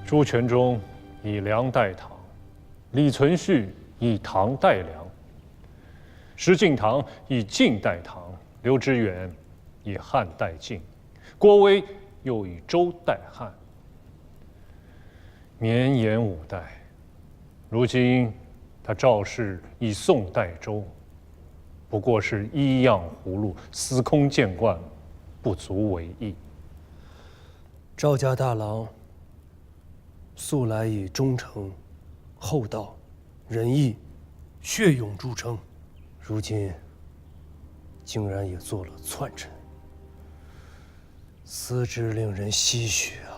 朱全忠以梁代唐，李存勖以唐代梁，石敬瑭以晋代唐，刘知远以汉代晋，郭威又以周代汉。绵延5代，如今他赵氏以宋代周，不过是依样葫芦，司空见惯，不足为意。赵家大郎素来以忠诚、厚道、仁义、血勇著称，如今竟然也做了篡臣，思之令人唏嘘啊！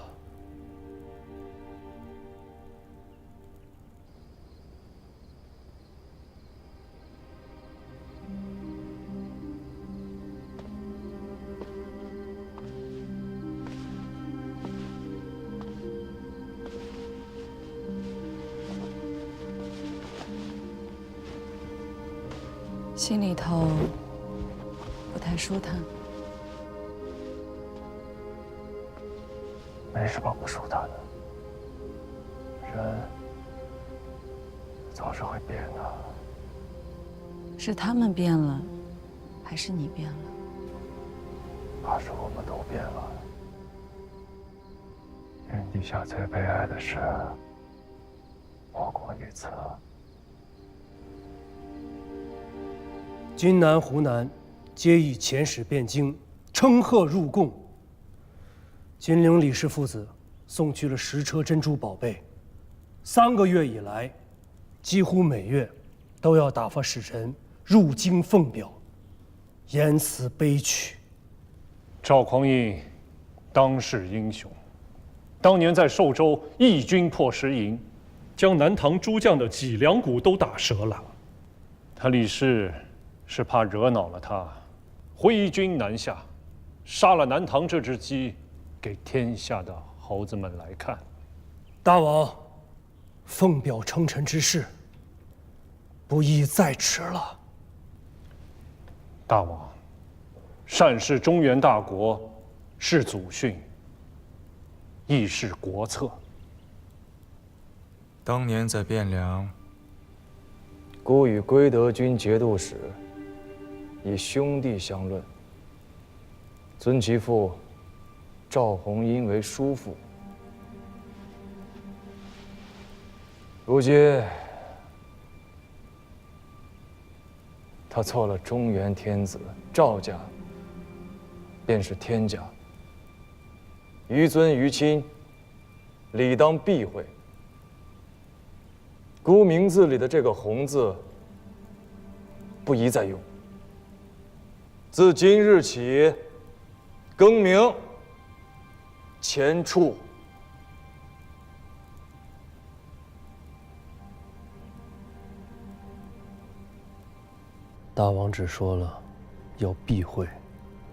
心里头不太舒坦。没什么不舒坦的，人总是会变的。是他们变了，还是你变了？怕是我们都变了。天底下最悲哀的事，莫过于此。今南、湖南皆以遣使汴京，称贺入贡。金陵李氏父子送去了10车珍珠宝贝，3个月以来，几乎每月都要打发使臣入京奉表，言辞悲曲。赵匡胤当世英雄，当年在寿州义军破石营，将南唐诸将的脊梁骨都打折了。他李氏是怕惹恼了他，挥军南下，杀了南唐这只鸡，给天下的猴子们来看。大王，奉表称臣之事，不宜再迟了。大王，善事中原大国，是祖训，亦是国策。当年在汴梁，孤与归德军节度使以兄弟相论，尊其父赵弘殷为叔父。如今他错了中原天子，赵家便是天家，于尊于亲，理当避讳。孤名字里的这个“弘”字，不宜再用。自今日起，更名钱处。大王只说了要避讳，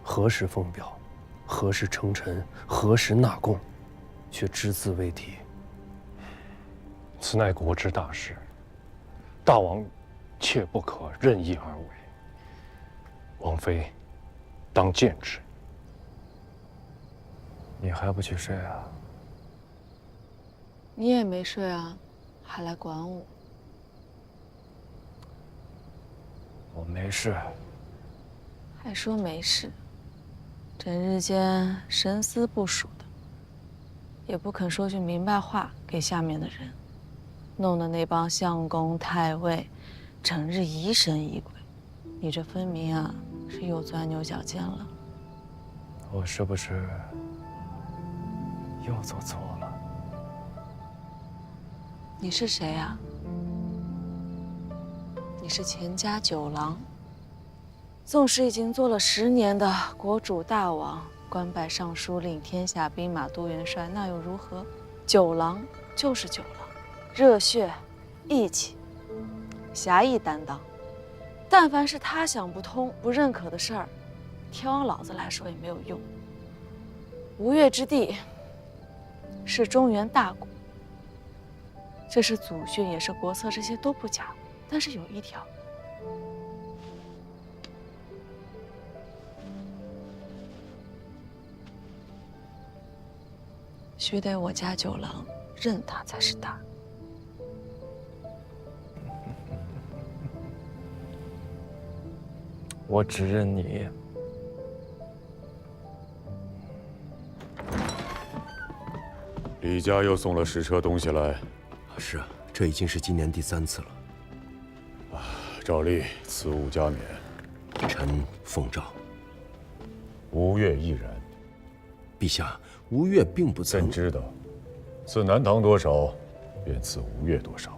何时奉表，何时称臣，何时纳贡，却只字未提。此乃国之大事，大王切不可任意而为。王妃当见之。你还不去睡啊？你也没睡啊，还来管我？我没事。还说没事，整日间神思不属的，也不肯说句明白话给下面的人，弄得那帮相公太尉整日疑神疑鬼。你这分明啊是又钻牛角尖了。我是不是又做错了？你是谁啊？你是钱家9郎。纵使已经做了10年的国主大王，官拜尚书令、天下兵马都元帅，那又如何？9郎就是9郎，热血、义气、侠义担当。但凡是他想不通、不认可的事儿，天王老子来说也没有用。吴越之地是中原大国，这是祖训，也是国策，这些都不假。但是有一条，须得我家9郎认他才是大。我只认你。李家又送了10车东西来。是啊，这已经是今年第3次了。照例此物加冕。臣奉诏。吴越亦然。陛下，吴越并不曾。朕知道，赐南唐多少，便赐吴越多少。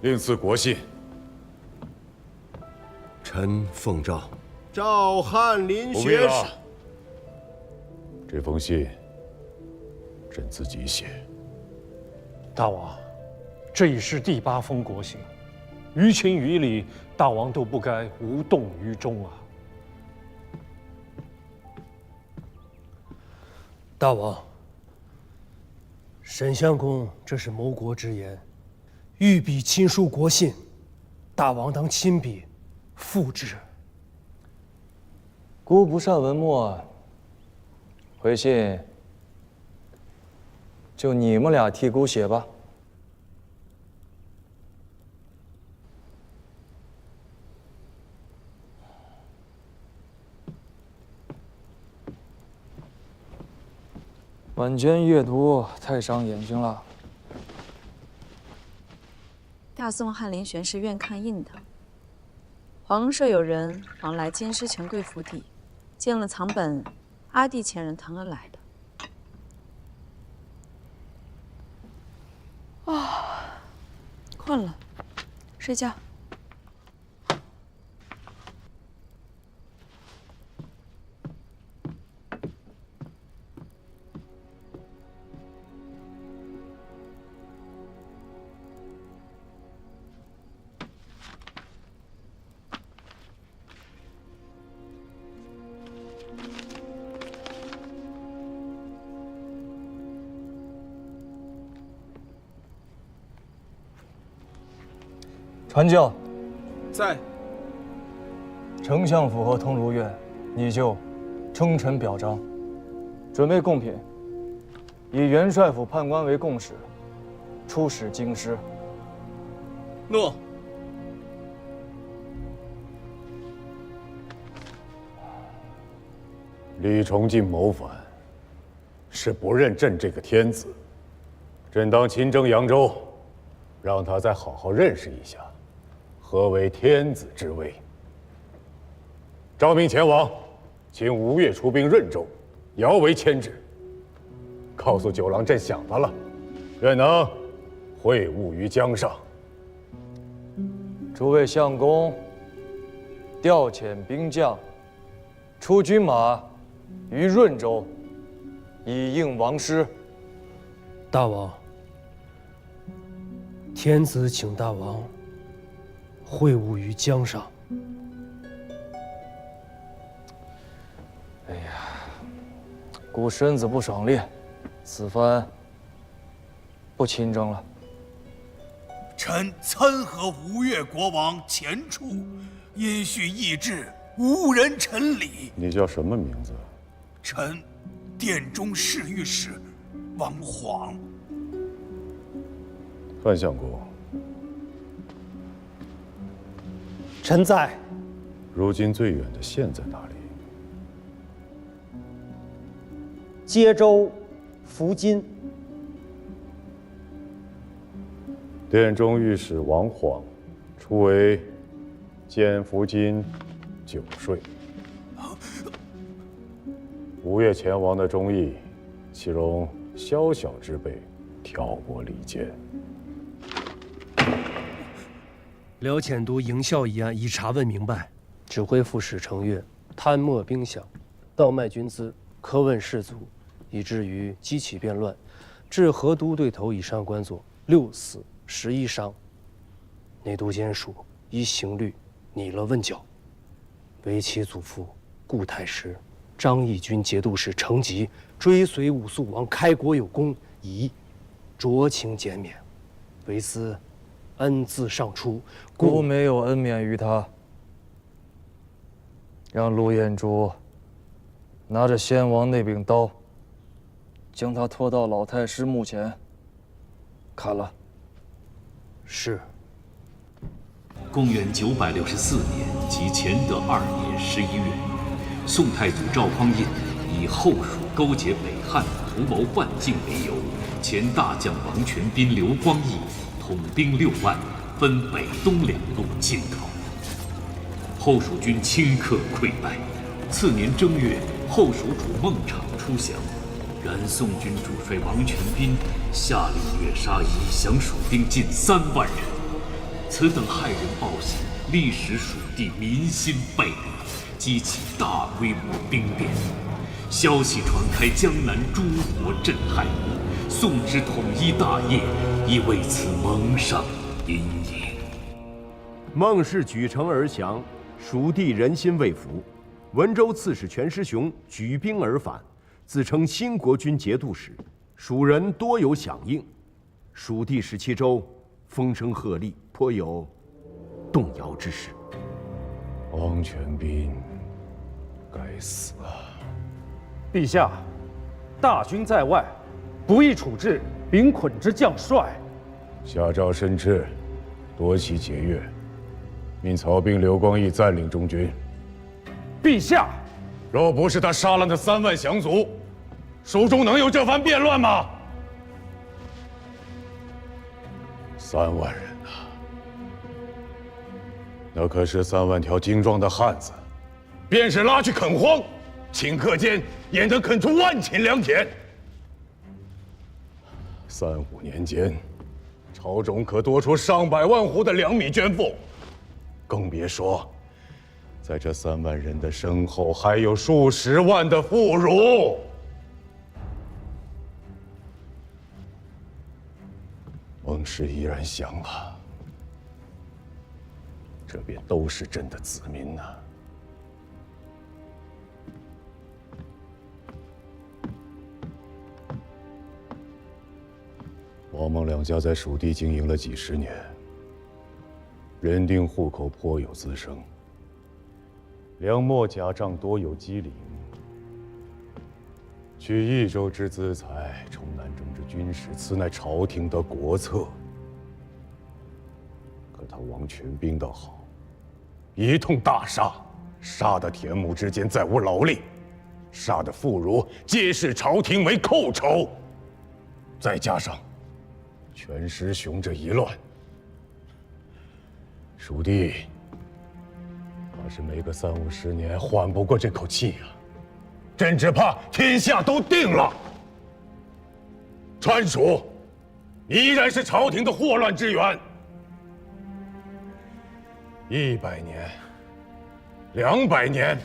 另赐国信。臣奉诏。赵翰林学士。这封信，朕自己写。大王，这已是第8封国信，于情于理，大王都不该无动于衷啊！大王，沈相公这是谋国之言，御笔亲书国信，大王当亲笔复之。孤不善文墨，回信就你们俩替孤写吧。晚间阅读太伤眼睛了。大宋翰林玄是院看印的。皇舍有人往来监视权贵府邸，见了藏本，阿弟前人腾而来的。困了，睡觉。传教，在。丞相府和通卢院，你就称臣表彰，准备贡品，以元帅府判官为贡使，出使京师。诺。李崇进谋反，是不认朕这个天子。朕当亲征扬州，让他再好好认识一下何为天子之威。召命前往，请吴越出兵润州，遥为牵制。告诉九郎，朕想他了，愿能会晤于江上。诸位相公，调遣兵将，出军马于润州，以应王师。大王，天子请大王会晤于江上。孤身子不爽烈，此番不亲征了。臣参合吴越国王前出，因需议制，无人陈礼。你叫什么名字？臣殿中侍御史王晃。范相公，臣在。如今最远的县在哪里？接州、福津。殿中御史王晃，初为监福津9税。吴越前王的忠义，岂容宵小之辈挑拨离间？辽遣都营校一案已查问明白，指挥副使程越贪墨兵饷，盗卖军资，苛问士卒，以至于激起变乱，致河都对头以上官佐6死11伤。内都监署依刑律拟了问剿，为其祖父顾太师、张义军节度使程吉追随武肃王开国有功，宜酌情减免，为斯恩赐上出，孤没有恩免于他。让陆彦珠拿着先王那柄刀，将他拖到老太师墓前砍了。是。公元964年即乾德2年11月，宋太祖赵匡胤以后蜀勾结北汉、图谋换境为由，前大将王全斌、刘光义统兵6万，分北东2路进讨。后蜀军顷刻溃败。次年正月，后蜀主孟昶出降，然宋军主帅王全斌下令虐杀以降蜀兵近3万人。此等骇人暴行，历使蜀地民心背离，激起大规模兵变。消息传开江南诸国，震撼。宋之统一大业亦为此蒙上阴影。孟氏举城而降，蜀地人心未服。文州刺史全师雄举兵而返，自称新国军节度使，蜀人多有响应。蜀地17州风声鹤唳，颇有动摇之势。王全斌，该死啊！陛下，大军在外，不宜处置兵捆之将帅。下诏申斥，夺其节钺，命曹兵刘光义暂领中军。陛下，若不是他杀了那3万降卒，蜀中能有这番变乱吗？3万人呐，那可是3万条精壮的汉子，便是拉去垦荒，顷刻间也能垦出万顷良田。3、5年间，朝中可多出上百万户的粮米捐赋，更别说，在这3万人的身后还有数十万的妇孺。孟氏依然降了，这便都是朕的子民呐。王孟两家在蜀地经营了几10年，人丁户口颇有滋生，粮秣甲仗多有机灵。取益州之资财，充南征之军事，此乃朝廷的国策。可他王全斌倒好，一通大杀，杀得田亩之间再无劳力，杀的妇孺皆视朝廷为寇仇。再加上全师雄这一乱，蜀地怕是没个30、50年缓不过这口气呀。朕只怕天下都定了，川蜀依然是朝廷的祸乱之源。100年、200年，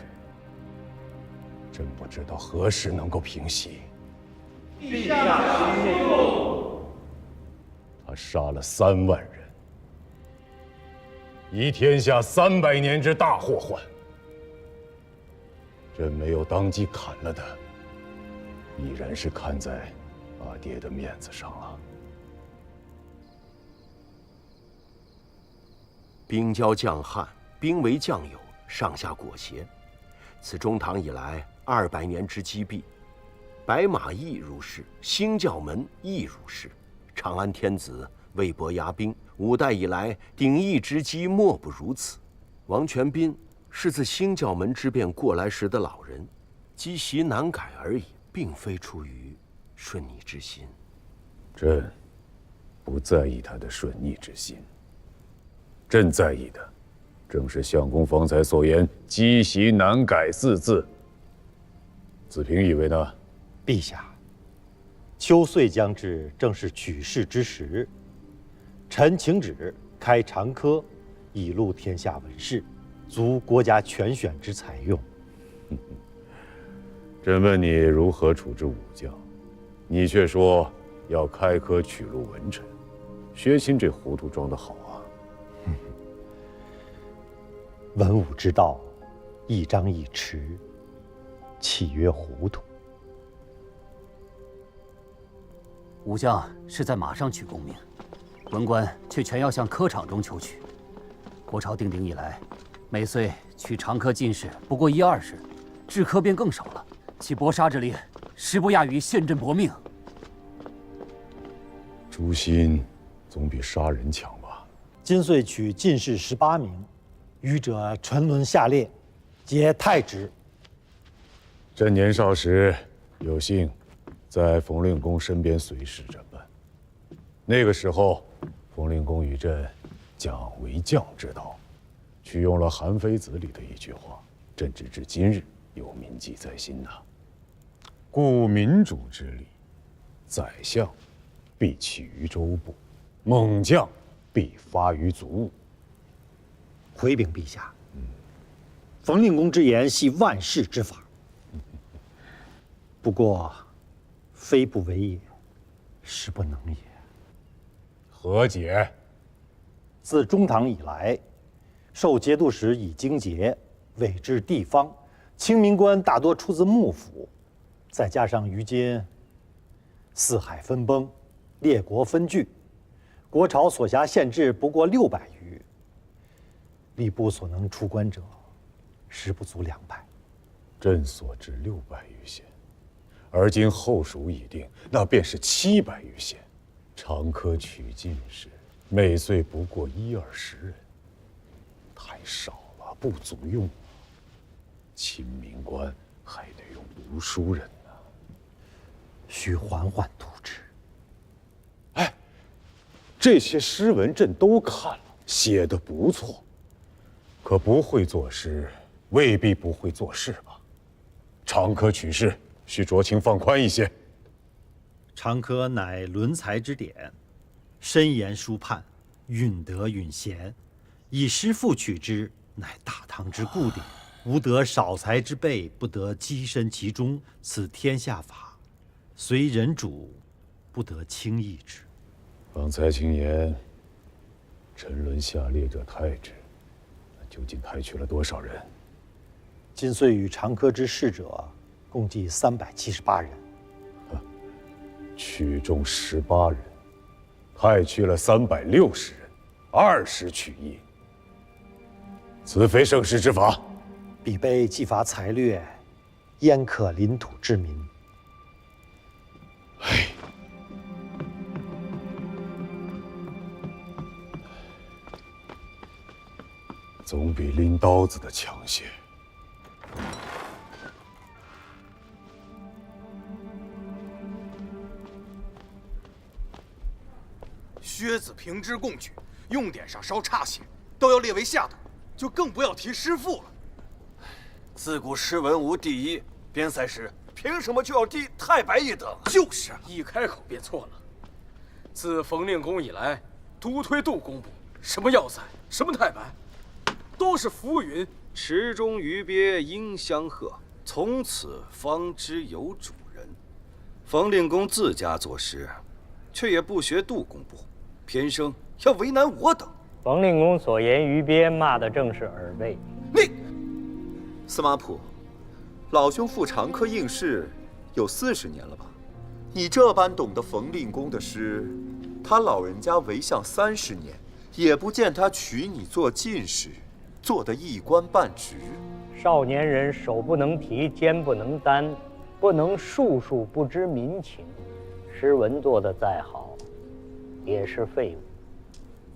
朕不知道何时能够平息。陛下息怒。他杀了3万人，以天下300年之大祸患。朕没有当即砍了他，已然是看在阿爹的面子上了。兵交将汉，兵为将友，上下裹挟。此中唐以来200年之积弊，白马亦如是，兴教门亦如是。长安天子魏博压兵，5代以来鼎益之机莫不如此。王全斌是自兴教门之变过来时的老人，积习难改而已，并非出于顺逆之心。朕不在意他的顺逆之心，朕在意的正是相公方才所言“积习难改”4字。子平以为呢？陛下，秋岁将至，正是取士之时。臣请旨开长科，以录天下文士，足国家全选之采用。朕问你如何处置武将，你却说要开科取录文臣，薛钦这糊涂装得好啊！文武之道，一张一弛，岂曰糊涂？武将是在马上取功名，文官却全要向科场中求取。国朝定鼎以来，每岁取长科进士不过1、20，制科便更少了。其搏杀之力，实不亚于陷阵搏命。诛心总比杀人强吧？今遂取进士18名，余者沉沦下列，皆太职。朕年少时有幸在冯令公身边随侍着办，那个时候，冯令公与朕讲为将之道，取用了《韩非子》里的一句话，朕直至今日有铭记在心呐。故民主之理，宰相必起于州部，猛将必发于卒伍。回禀陛下，冯令公之言系万世之法，不过，非不为也，实不能也。何解？自中唐以来，受节度使以经节，委治地方，清民官大多出自幕府，再加上于今四海分崩，列国分据，国朝所辖县治不过600余，吏部所能出官者，实不足200。朕所知600余县，而今后蜀已定，那便是700余县。常科取进士，每岁不过10-20人，太少了，不足用。清民官还得用读书人呢，需缓缓图之。哎，这些诗文朕都看了，写得不错，可不会作诗，未必不会做事吧？常科取士，需酌情放宽一些。常科乃伦才之典，深言书判，允德允贤，以诗赋取之，乃大唐之固典。吾得少才之辈，不得跻身其中，此天下法，虽人主，不得轻易之。方才卿言，沉沦下列者太之，那究竟太去了多少人？今遂与常科之士者，共计378人。取中18人，太去了360人，20取1，此非圣师之法。彼辈既伐才略，焉可领土之民？总比拎刀子的强些。薛子平之贡举，用典上稍差些，都要列为下等，就更不要提诗赋了。自古诗文无第一，边塞诗凭什么就要低太白一等？就是啊，一开口便错了。自冯令公以来，独推杜工部，什么要塞，什么太白，都是浮云。池中鱼鳖应相和，从此方知有主人。冯令公自家作诗，却也不学杜工部，偏生要为难我等。冯令公所言鱼鳖，骂的正是耳背。司马普，老兄赴常科应试有40年了吧？你这般懂得冯令公的诗，他老人家为相30年，也不见他取你做进士，做得一官半职。少年人手不能提，肩不能担，不能术数不知民情，诗文做得再好，也是废物。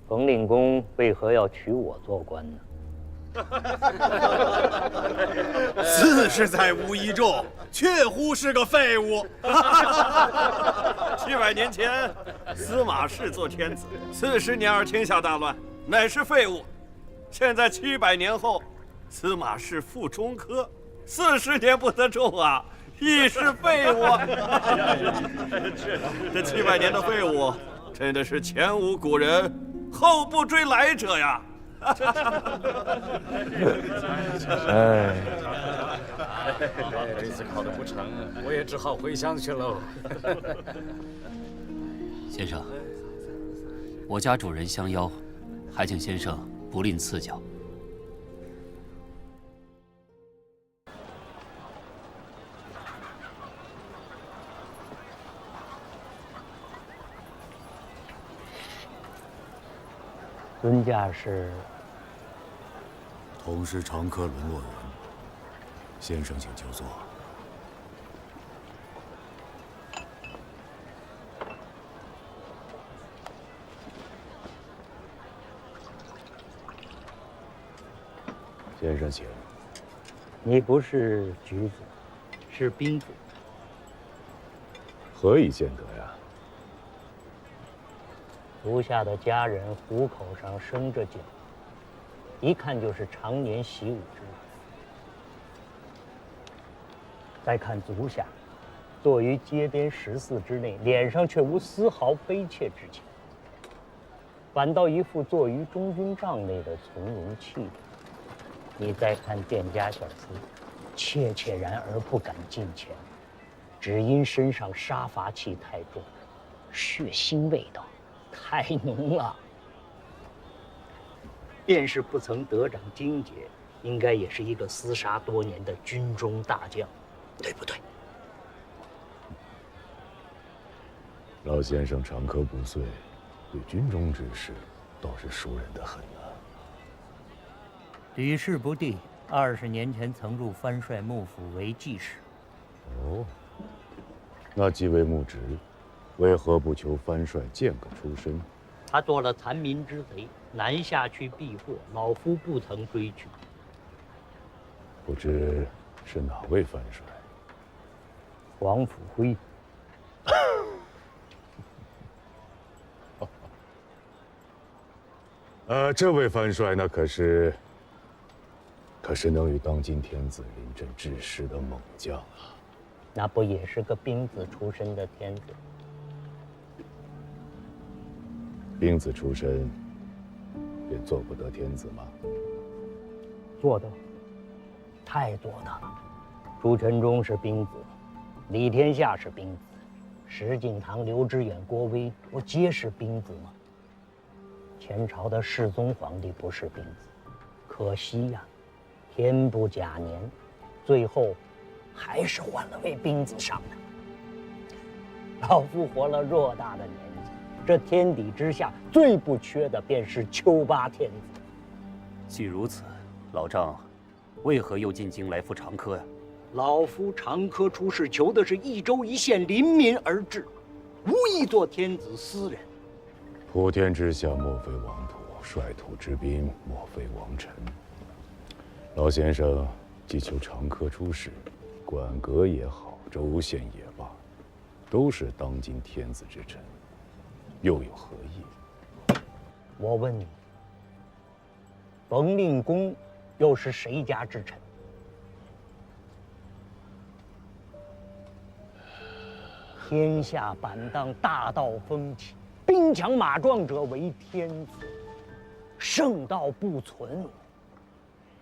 冯令公为何要取我做官呢？自是在无一众，确乎是个废物。700年前，司马氏做天子，40年而天下大乱，乃是废物。现在700年后，司马氏赴中科，40年不得中啊，亦是废物。这700年的废物，真的是前无古人，后不追来者呀！这次考得不成，我也只好回乡去喽。先生，我家主人相邀，还请先生不吝赐教。尊驾是同是常科沦落人，先生请就坐。先生请。你不是举子，是兵子。何以见得呀？足下的家人虎口上生着茧，一看就是常年习武之人。再看足下，坐于街边14之内，脸上却无丝毫悲切之情，反倒一副坐于中军帐内的从容气度。你再看店家小厮，怯怯然而不敢近前，只因身上杀伐气太重，血腥味道太浓了。便是不曾得掌荆节，应该也是一个厮杀多年的军中大将，对不对？老先生长科不遂，对军中之事倒是熟稔得很啊。屡试不第，20年前曾入藩帅幕府为记事。哦，那既为幕职，为何不求藩帅荐个出身？他做了残民之贼，南下去避祸，老夫不曾追去。不知是哪位藩帅？黄甫辉。这位藩帅那可是能与当今天子临阵致师的猛将啊！那不也是个兵子出身的天子？兵子出身，便做不得天子吗？做得，太做得了。朱全忠是兵子，李天下是兵子，石敬瑭、刘知远、郭威不皆是兵子吗？前朝的世宗皇帝不是兵子，可惜呀，天不假年，最后还是换了位兵子上来。老夫活了偌大的年纪，这天底之下最不缺的便是丘八天子。既如此，老丈为何又进京来赴长科呀？老夫长科出仕，求的是一州一县临民而治，无意做天子私人。普天之下莫非王土，率土之滨莫非王臣。老先生既求长科出仕，管阁也好，州县也罢，都是当今天子之臣，又有何意？我问你，冯令公又是谁家之臣？天下板荡，大道风起，兵强马壮者为天子，圣道不存，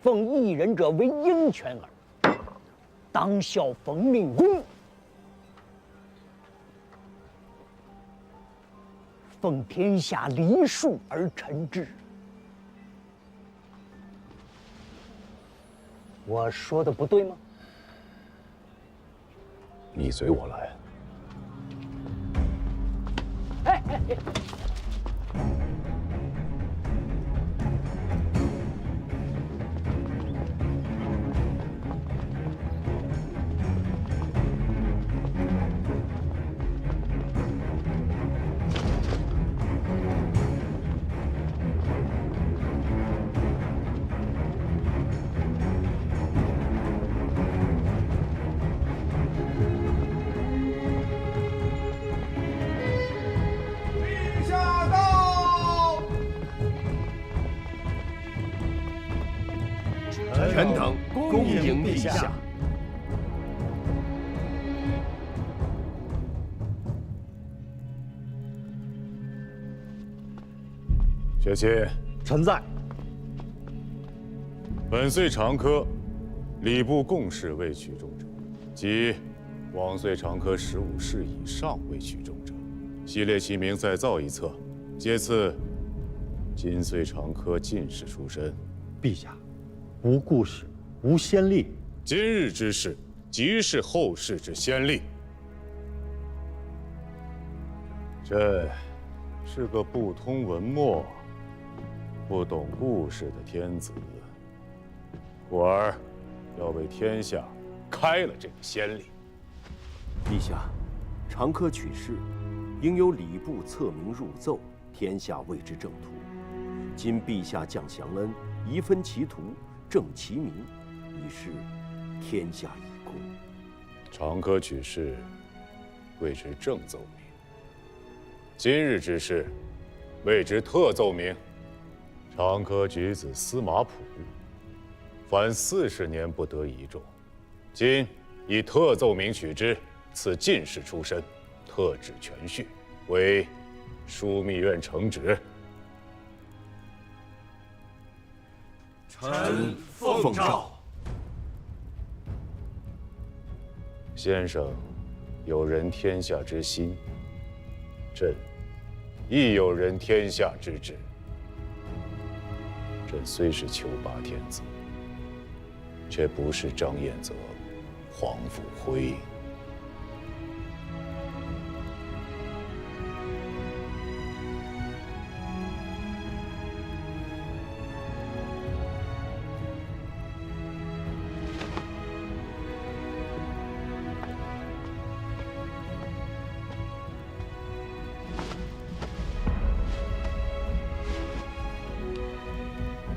奉一人者为鹰犬耳。当效冯令公，奉天下梨树而臣之。我说的不对吗？你随我来。臣等恭迎陛下。学卿，臣在。本岁长科，礼部贡士未取中者，即往岁长科15世以上未取中者，系列其名再造一册，皆赐今岁长科进士出身。陛下，无故事，无先例。今日之事，即是后世之先例。朕是个不通文墨、不懂故事的天子，故而要为天下开了这个先例。陛下，长科取士，应由礼部册明入奏，天下谓之正途。今陛下降降恩，移分其途，正其名，以示天下一公。长科取士，谓之正奏明；今日之事，谓之特奏明。长科举子司马溥，凡40年不得一中，今以特奏明取之，赐进士出身，特旨全序，为枢密院承旨。臣奉诏。先生有人天下之心，朕亦有人天下之志。朕虽是求拔天子，却不是张彦泽、黄甫辉。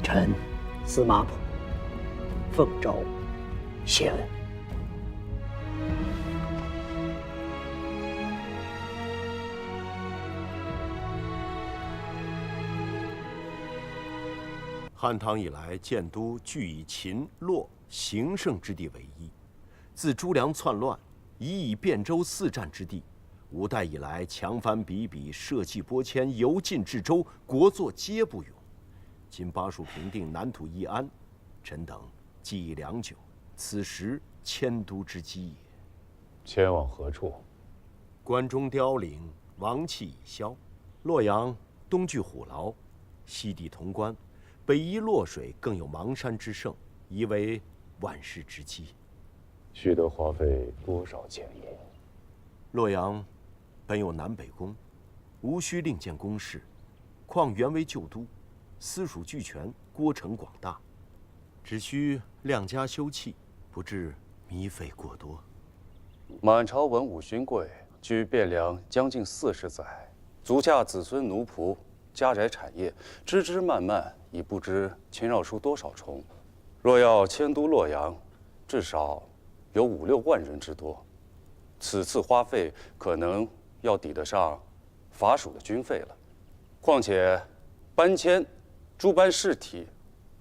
臣司马溥奉诏谢恩。汉唐以来，建都俱以秦、洛、形胜之地为一。自朱梁篡乱，已以汴州4战之地。五代以来，强藩比比，社稷拨迁，由晋至州，国祚皆不永。今巴蜀平定，南土易安，臣等记忆良久，此时迁都之机也。迁往何处？关中凋零，王气已消。洛阳东据虎牢，西抵潼关，北依洛水，更有邙山之胜，宜为万世之基。须得花费多少钱银？洛阳本有南北宫，无需另建宫室，况原为旧都，私属俱全，郭城广大，只需量加修葺，不致糜费过多。满朝文武勋贵居汴梁将近40载，足下子孙奴仆，家宅产业，枝枝蔓蔓，已不知牵绕出多少重。若要迁都洛阳，至少有5、6万人之多。此次花费可能要抵得上法属的军费了。况且搬迁诸般事体，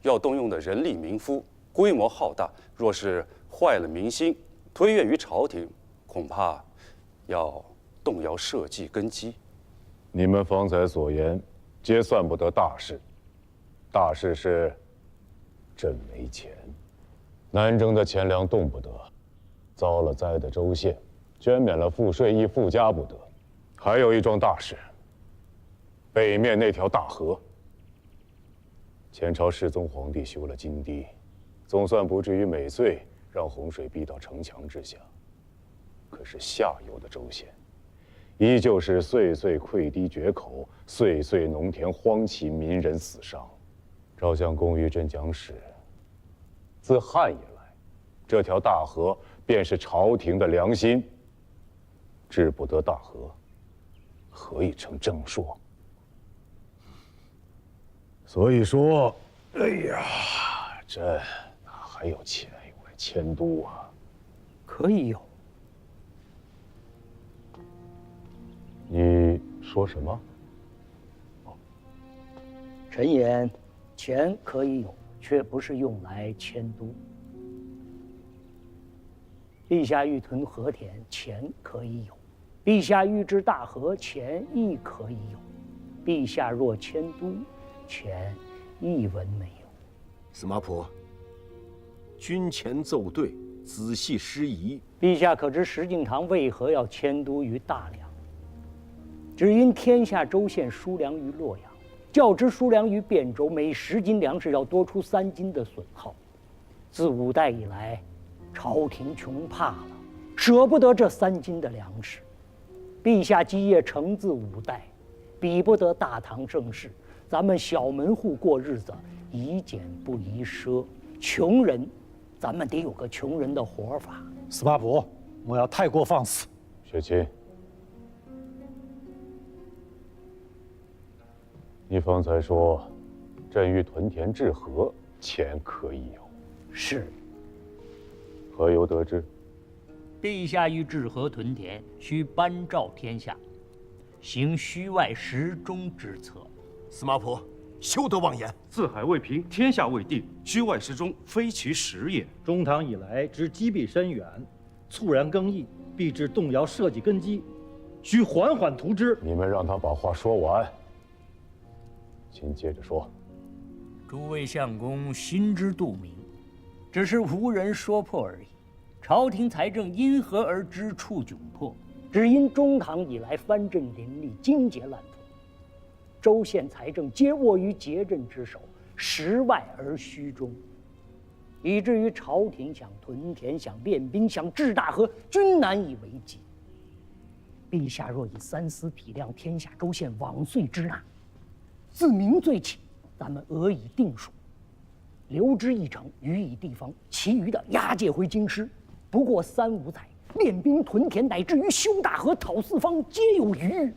要动用的人力民夫规模浩大，若是坏了民心，推愿于朝廷，恐怕要动摇社稷根基。你们方才所言，皆算不得大事。大事是，朕没钱，南征的钱粮动不得，遭了灾的州县，捐免了赋税亦附加不得。还有一桩大事，北面那条大河。前朝世宗皇帝修了金堤，总算不至于每岁让洪水逼到城墙之下。可是下游的州县，依旧是岁岁溃堤决口，岁岁农田荒弃，民人死伤。赵相公与朕讲史，自汉以来，这条大河便是朝廷的良心。治不得大河，何以成正朔？所以说，哎呀，朕哪还有钱用来迁都啊？可以有。你说什么？臣言，钱可以有，却不是用来迁都。陛下欲屯河田，钱可以有；陛下欲治大河，钱亦可以有；陛下若迁都，钱一文没有。司马溥，军前奏对，仔细施仪。陛下可知石敬瑭为何要迁都于大梁？只因天下州县输粮于洛阳，较之输粮于汴州，每10斤粮食要多出3斤的损耗。自5代以来，朝廷穷怕了，舍不得这3斤的粮食。陛下基业承自5代，比不得大唐盛世。咱们小门户过日子，宜俭不宜奢。穷人，咱们得有个穷人的活法。司马溥，莫要太过放肆。雪琴，你方才说，朕欲屯田治河，钱可以有。是。何由得知？陛下欲治河屯田，需颁诏天下，行虚外实中之策。司马普，休得妄言！四海未平，天下未定，虚外实中，非其实也。中唐以来之积弊深远，猝然更易，必致动摇社稷根基，需缓缓图之。你们让他把话说完，请接着说。诸位相公心知肚明，只是无人说破而已。朝廷财政因何而支处窘迫？只因中唐以来藩镇林立，经节滥赋，州县财政皆握于节镇之手，实外而虚中，以至于朝廷想屯田、想练兵、想治大河，均难以为继。陛下若以三司体谅天下州县往岁之纳，自明罪起，咱们俄以定数，留之一城，予以地方，其余的押解回京师。不过3、5载，练兵屯田，乃至于修大河、讨四方，皆有余裕。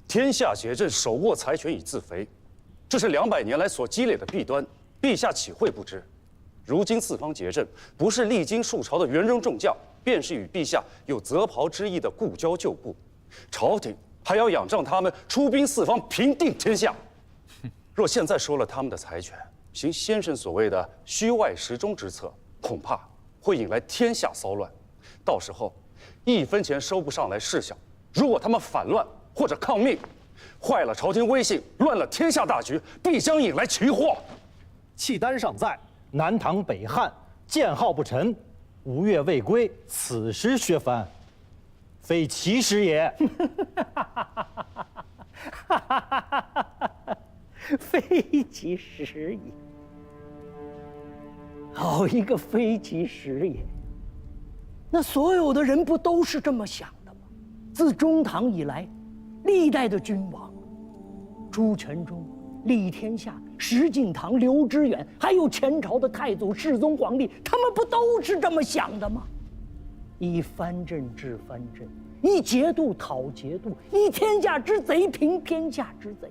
天下节镇，手握财权以自肥，这是200年来所积累的弊端，陛下岂会不知？如今四方节镇，不是历经数朝的元戎众将，便是与陛下有择袍之意的故交旧部，朝廷还要仰仗他们出兵四方，平定天下。若现在收了他们的财权，行先生所谓的虚外实中之策，恐怕会引来天下骚乱。到时候1分钱收不上来事小，如果他们反乱或者抗命，坏了朝廷威信，乱了天下大局，必将引来奇祸。契丹尚在，南唐北汉建号不沉，吴越未归，此时削藩，非其时也。非其时也。好一个非其时也！那所有的人不都是这么想的吗？自中唐以来，历代的君王，朱全忠、李天下、石敬瑭、刘知远，还有前朝的太祖、世宗皇帝，他们不都是这么想的吗？以藩镇治藩镇，以节度讨节度，以天下之贼平天下之贼。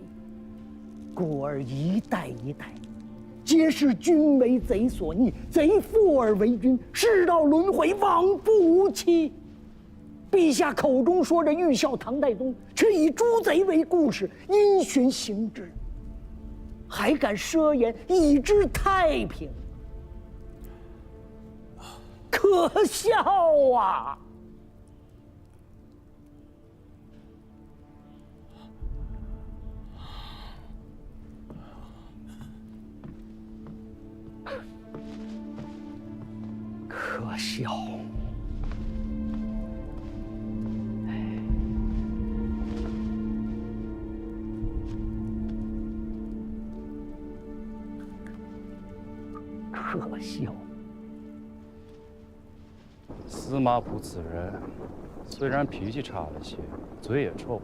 故而一代一代，皆是君为贼所逆，贼复而为君，世道轮回，往复无期。陛下口中说着欲效唐太宗，却以诛贼为故事，因循行之，还敢奢言以知太平，可笑啊！可笑！可笑！司马普此人，虽然脾气差了些，嘴也臭，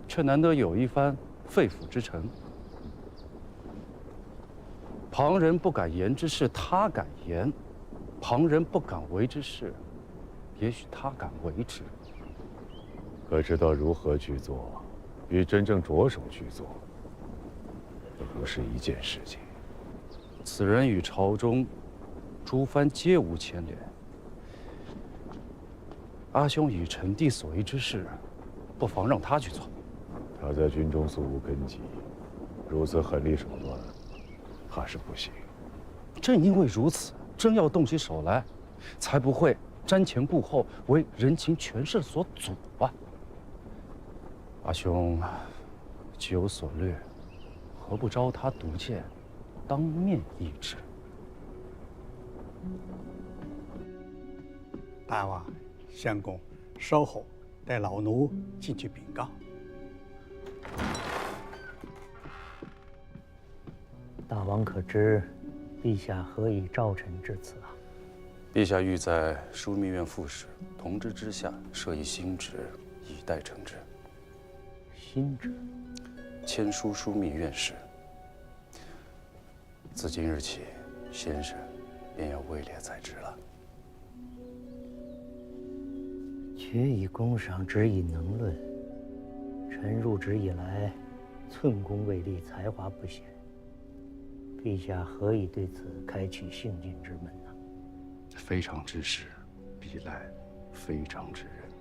却难得有一番肺腑之诚。旁人不敢言之事，他敢言；旁人不敢为之事，也许他敢为之。可知道如何去做，与真正着手去做，这不是一件事情。此人与朝中诸藩皆无牵连。阿兄以臣弟所议之事，不妨让他去做。他在军中素无根基，如此狠厉手段，怕是不行。正因为如此，真要动起手来，才不会瞻前顾后，为人情权势所阻啊！阿兄既有所略，何不招他独见，当面议之？大王、相公，稍后，带老奴进去禀告。大王可知，陛下何以召臣至此啊？陛下欲在枢密院副使同知之下设一新职，以待承之。新职？签书枢密院事。自今日起，先生便要位列在职了。决以功赏，职以能论。臣入职以来，寸功未立，才华不显，陛下何以对此开启幸进之门呢？非常之事，必赖非常之人。